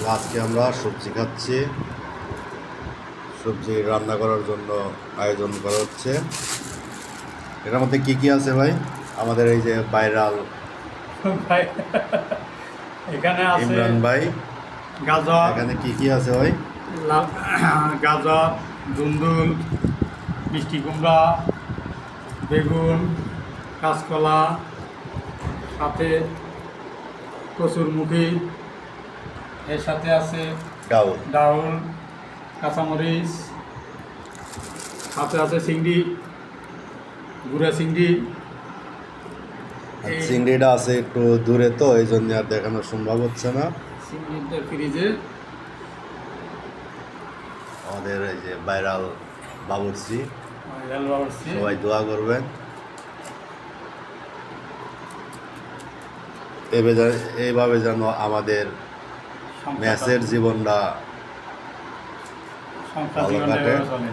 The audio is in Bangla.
আজকে আমরা সবজি খাচ্ছি। সবজি রান্না করার জন্য আয়োজন করা হচ্ছে। এটার মধ্যে কি কি আছে ভাই? আমাদের এই যে ভাইরাল ভাই এখানে আছে ইমরান ভাই, গাজর, এখানে কি কি আছে ভাই? লাল গাজর, ধুন্দুল, মিষ্টি কুমড়া, বেগুন, কাঁচকলা, সাথে কচুরমুখী, এর সাথে আছে ডাউল। ডাউল, কাঁচামরিচ, সাথে আছে চিংড়ি, গুঁড়া চিংড়ি। এই চিংড়িটা আছে একটু দূরে, তো এই জন্য আর দেখানো সম্ভব হচ্ছে না। চিংড়িটা ফ্রিজে। আমাদের এই যে ভাইরাল বাবুর্চি, বাড়ছি সবাই দোয়া করবেন এইভাবে যেন আমাদের ম্যাচের জীবনটা সংসার ভালো জীবনটা কাটে। এভাবে চলে।